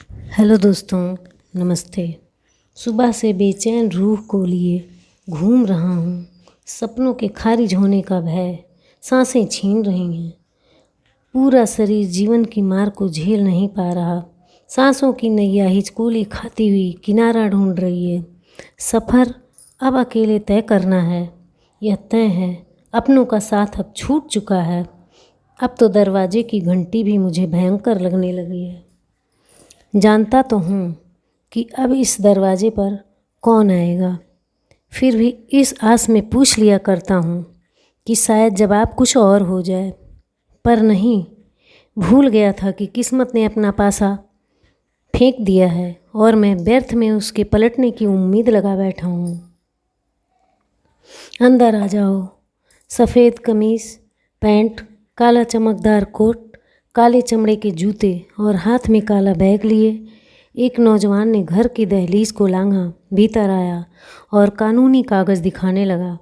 Hello दोस्तों, नमस्ते। सुबह से बेचैन रूह को लिए घूम रहा हूँ। सपनों के खारिज होने का भय सांसें छीन रही हैं। पूरा शरीर जीवन की मार को झेल नहीं पा रहा। सांसों की नैया हिचकोली खाती हुई किनारा ढूंढ रही है। सफ़र अब अकेले तय करना है। यह तय है, अपनों का साथ अब छूट चुका है। अब तो दरवाजे की घंटी भी मुझे भयंकर लगने लगी है। जानता तो हूँ कि अब इस दरवाजे पर कौन आएगा, फिर भी इस आस में पूछ लिया करता हूँ कि शायद जवाब कुछ और हो जाए। पर नहीं, भूल गया था कि किस्मत ने अपना पासा फेंक दिया है और मैं व्यर्थ में उसके पलटने की उम्मीद लगा बैठा हूँ। अंदर आ जाओ। सफ़ेद कमीज़, पैंट, काला चमकदार कोट, काले चमड़े के जूते और हाथ में काला बैग लिए एक नौजवान ने घर की दहलीज को लांघा, भीतर आया और कानूनी कागज़ दिखाने लगा।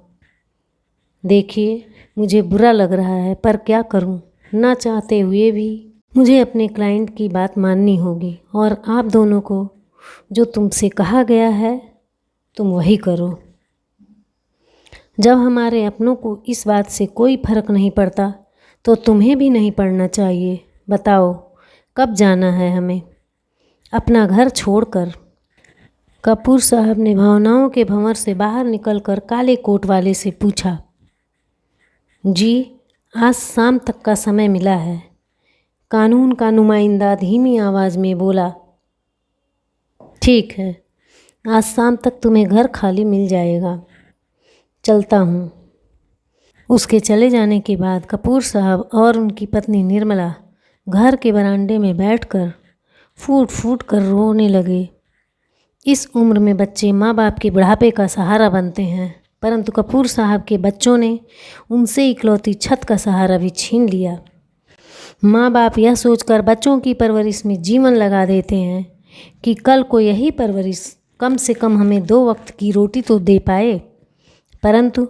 देखिए, मुझे बुरा लग रहा है, पर क्या करूं? ना चाहते हुए भी मुझे अपने क्लाइंट की बात माननी होगी और आप दोनों को जो तुमसे कहा गया है तुम वही करो। जब हमारे अपनों को इस बात से कोई फ़र्क नहीं पड़ता तो तुम्हें भी नहीं पड़ना चाहिए। बताओ, कब जाना है हमें अपना घर छोड़कर? कपूर साहब ने भावनाओं के भंवर से बाहर निकलकर काले कोट वाले से पूछा। जी, आज शाम तक का समय मिला है, कानून का नुमाइंदा धीमी आवाज़ में बोला। ठीक है, आज शाम तक तुम्हें घर खाली मिल जाएगा। चलता हूँ। उसके चले जाने के बाद कपूर साहब और उनकी पत्नी निर्मला घर के बरामदे में बैठकर फूट फूट कर रोने लगे। इस उम्र में बच्चे माँ बाप के बुढ़ापे का सहारा बनते हैं, परंतु कपूर साहब के बच्चों ने उनसे इकलौती छत का सहारा भी छीन लिया। माँ बाप यह सोचकर बच्चों की परवरिश में जीवन लगा देते हैं कि कल को यही परवरिश कम से कम हमें 2 वक्त की रोटी तो दे पाए, परंतु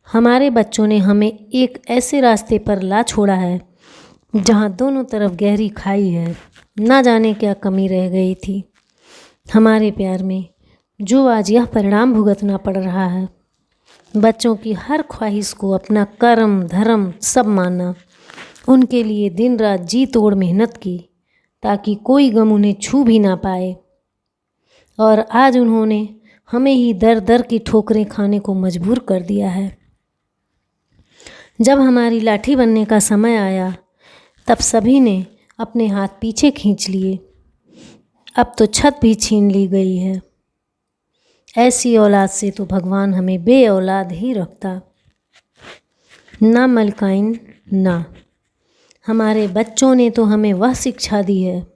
हमारे बच्चों ने हमें एक ऐसे रास्ते पर ला छोड़ा है जहाँ दोनों तरफ गहरी खाई है। ना जाने क्या कमी रह गई थी हमारे प्यार में, जो आज यह परिणाम भुगतना पड़ रहा है। बच्चों की हर ख्वाहिश को अपना कर्म धर्म सब माना, उनके लिए दिन रात जी तोड़ मेहनत की ताकि कोई गम उन्हें छू भी ना पाए, और आज उन्होंने हमें ही दर दर की ठोकरें खाने को मजबूर कर दिया है। जब हमारी लाठी बनने का समय आया तब सभी ने अपने हाथ पीछे खींच लिए। अब तो छत भी छीन ली गई है। ऐसी औलाद से तो भगवान हमें बे औलाद ही रखता। ना मलकाइन, ना हमारे बच्चों ने तो हमें वह शिक्षा दी है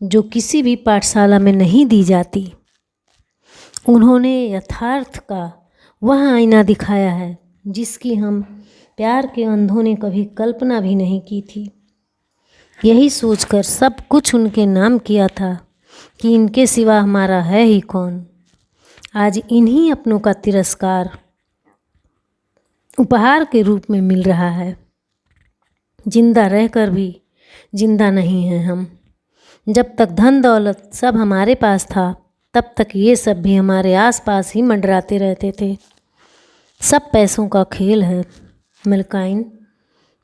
जो किसी भी पाठशाला में नहीं दी जाती। उन्होंने यथार्थ का वह आईना दिखाया है जिसकी हम प्यार के अंधों ने कभी कल्पना भी नहीं की थी। यही सोचकर सब कुछ उनके नाम किया था कि इनके सिवा हमारा है ही कौन। आज इन्हीं अपनों का तिरस्कार उपहार के रूप में मिल रहा है। जिंदा रहकर भी जिंदा नहीं हैं हम। जब तक धन दौलत सब हमारे पास था तब तक ये सब भी हमारे आसपास ही मंडराते रहते थे। सब पैसों का खेल है मलकाइन।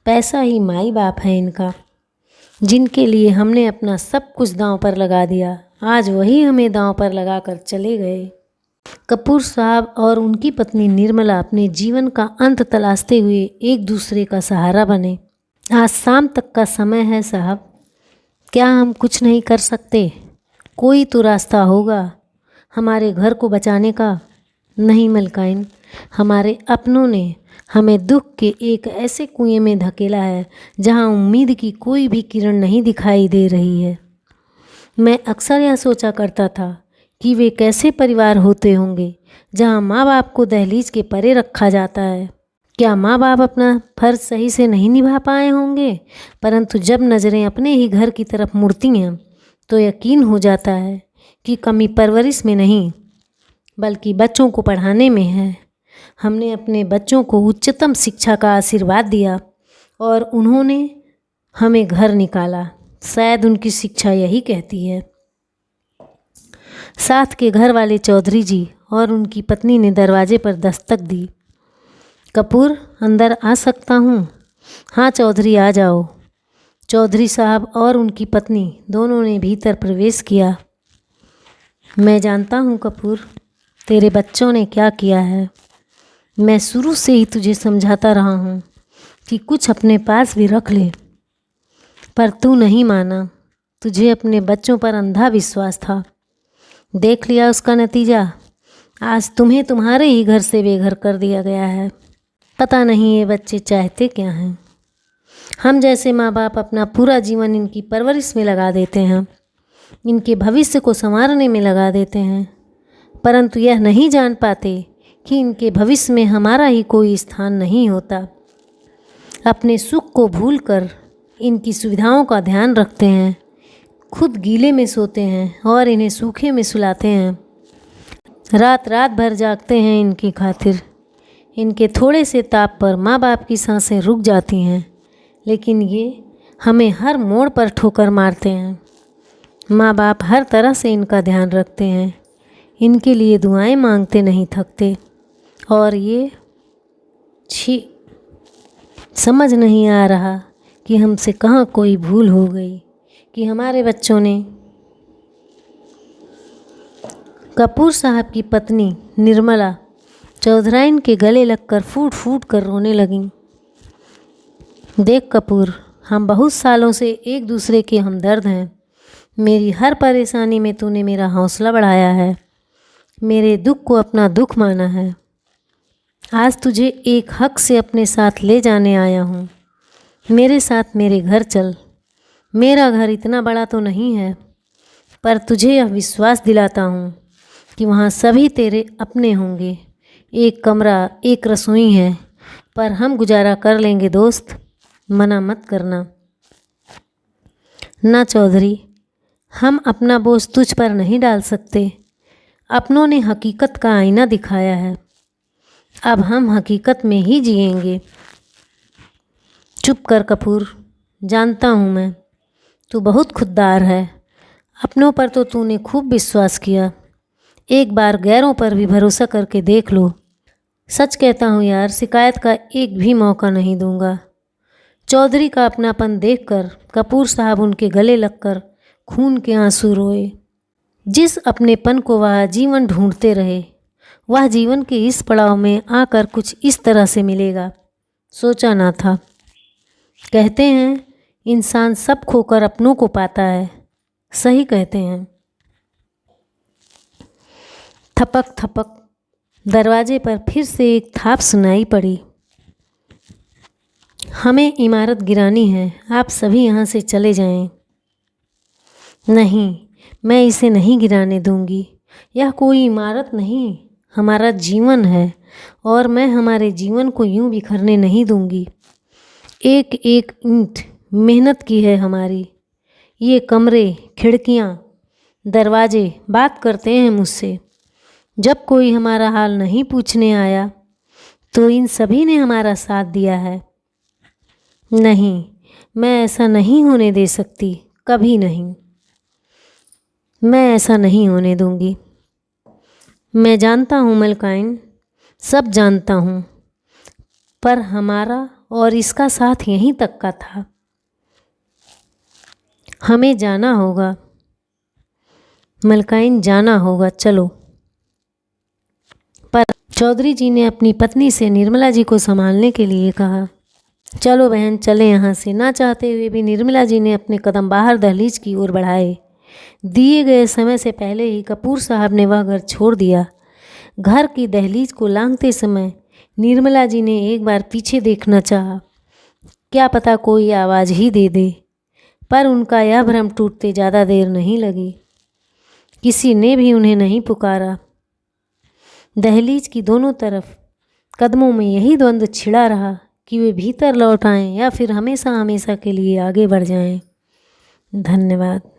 पैसा ही माई बाप है इनका, जिनके लिए हमने अपना सब कुछ दांव पर लगा दिया। आज वही हमें दांव पर लगाकर चले गए। कपूर साहब और उनकी पत्नी निर्मला अपने जीवन का अंत तलाशते हुए एक दूसरे का सहारा बने। आज शाम तक का समय है साहब, क्या हम कुछ नहीं कर सकते? कोई तो रास्ता होगा हमारे घर को बचाने का। नहीं मलकाइन, हमारे अपनों ने हमें दुख के एक ऐसे कुएं में धकेला है जहां उम्मीद की कोई भी किरण नहीं दिखाई दे रही है। मैं अक्सर यह सोचा करता था कि वे कैसे परिवार होते होंगे जहां माँ बाप को दहलीज के परे रखा जाता है। क्या माँ बाप अपना फर्ज सही से नहीं निभा पाए होंगे? परंतु जब नज़रें अपने ही घर की तरफ मुड़ती हैं तो यकीन हो जाता है कि कमी परवरिश में नहीं बल्कि बच्चों को पढ़ाने में है। हमने अपने बच्चों को उच्चतम शिक्षा का आशीर्वाद दिया और उन्होंने हमें घर निकाला। शायद उनकी शिक्षा यही कहती है। साथ के घर वाले चौधरी जी और उनकी पत्नी ने दरवाजे पर दस्तक दी। कपूर, अंदर आ सकता हूँ? हाँ चौधरी, आ जाओ। चौधरी साहब और उनकी पत्नी दोनों ने भीतर प्रवेश किया। मैं जानता हूँ कपूर, तेरे बच्चों ने क्या किया है। मैं शुरू से ही तुझे समझाता रहा हूँ कि कुछ अपने पास भी रख ले, पर तू नहीं माना। तुझे अपने बच्चों पर अंधा विश्वास था। देख लिया उसका नतीजा। आज तुम्हें तुम्हारे ही घर से बेघर कर दिया गया है। पता नहीं ये बच्चे चाहते क्या हैं। हम जैसे माँ बाप अपना पूरा जीवन इनकी परवरिश में लगा देते हैं, इनके भविष्य को संवारने में लगा देते हैं, परंतु यह नहीं जान पाते कि इनके भविष्य में हमारा ही कोई स्थान नहीं होता। अपने सुख को भूलकर इनकी सुविधाओं का ध्यान रखते हैं, खुद गीले में सोते हैं और इन्हें सूखे में सुलाते हैं। रात रात भर जागते हैं इनकी खातिर। इनके थोड़े से ताप पर माँ बाप की सांसें रुक जाती हैं, लेकिन ये हमें हर मोड़ पर ठोकर मारते हैं। माँ बाप हर तरह से इनका ध्यान रखते हैं, इनके लिए दुआएं मांगते नहीं थकते, और ये समझ नहीं आ रहा कि हमसे कहाँ कोई भूल हो गई कि हमारे बच्चों ने। कपूर साहब की पत्नी निर्मला चौधराइन के गले लगकर फूट फूट कर रोने लगीं। देख कपूर, हम बहुत सालों से एक दूसरे के हमदर्द हैं। मेरी हर परेशानी में तूने मेरा हौसला बढ़ाया है, मेरे दुख को अपना दुख माना है। आज तुझे एक हक से अपने साथ ले जाने आया हूँ। मेरे साथ मेरे घर चल। मेरा घर इतना बड़ा तो नहीं है, पर तुझे यह विश्वास दिलाता हूँ कि वहाँ सभी तेरे अपने होंगे। एक कमरा, एक रसोई है, पर हम गुजारा कर लेंगे दोस्त, मना मत करना। ना चौधरी, हम अपना बोझ तुझ पर नहीं डाल सकते। अपनों ने हकीकत का आईना दिखाया है, अब हम हकीकत में ही जिएंगे। चुप कर कपूर, जानता हूँ मैं, तू बहुत खुददार है। अपनों पर तो तूने खूब विश्वास किया, एक बार गैरों पर भी भरोसा करके देख लो। सच कहता हूँ यार, शिकायत का एक भी मौका नहीं दूंगा। चौधरी का अपनापन देखकर कपूर साहब उनके गले लगकर खून के आंसू रोए। जिस अपनेपन को वह जीवन ढूंढते रहे, वह जीवन के इस पड़ाव में आकर कुछ इस तरह से मिलेगा, सोचा ना था। कहते हैं इंसान सब खोकर अपनों को पाता है, सही कहते हैं। थपक थपक दरवाजे पर फिर से एक थाप सुनाई पड़ी। हमें इमारत गिरानी है, आप सभी यहाँ से चले जाएं। नहीं, मैं इसे नहीं गिराने दूंगी। यह कोई इमारत नहीं, हमारा जीवन है, और मैं हमारे जीवन को यूं बिखरने नहीं दूंगी। एक एक ईंट मेहनत की है हमारी। ये कमरे, खिड़कियाँ, दरवाजे बात करते हैं मुझसे। जब कोई हमारा हाल नहीं पूछने आया, तो इन सभी ने हमारा साथ दिया है। नहीं, मैं ऐसा नहीं होने दे सकती, कभी नहीं। मैं ऐसा नहीं होने दूंगी। मैं जानता हूँ मलकाइन, सब जानता हूँ, पर हमारा और इसका साथ यहीं तक का था। हमें जाना होगा मलकाइन, जाना होगा, चलो। पर चौधरी जी ने अपनी पत्नी से निर्मला जी को संभालने के लिए कहा। चलो बहन, चले यहाँ से। ना चाहते हुए भी निर्मला जी ने अपने कदम बाहर दहलीज की ओर बढ़ाए। दिए गए समय से पहले ही कपूर साहब ने वह घर छोड़ दिया। घर की दहलीज को लांघते समय निर्मला जी ने एक बार पीछे देखना चाहा, क्या पता कोई आवाज़ ही दे दे, पर उनका यह भ्रम टूटते ज़्यादा देर नहीं लगी। किसी ने भी उन्हें नहीं पुकारा। दहलीज की दोनों तरफ कदमों में यही द्वंद्व छिड़ा रहा कि वे भीतर लौट आएं या फिर हमेशा हमेशा के लिए आगे बढ़ जाएं। धन्यवाद।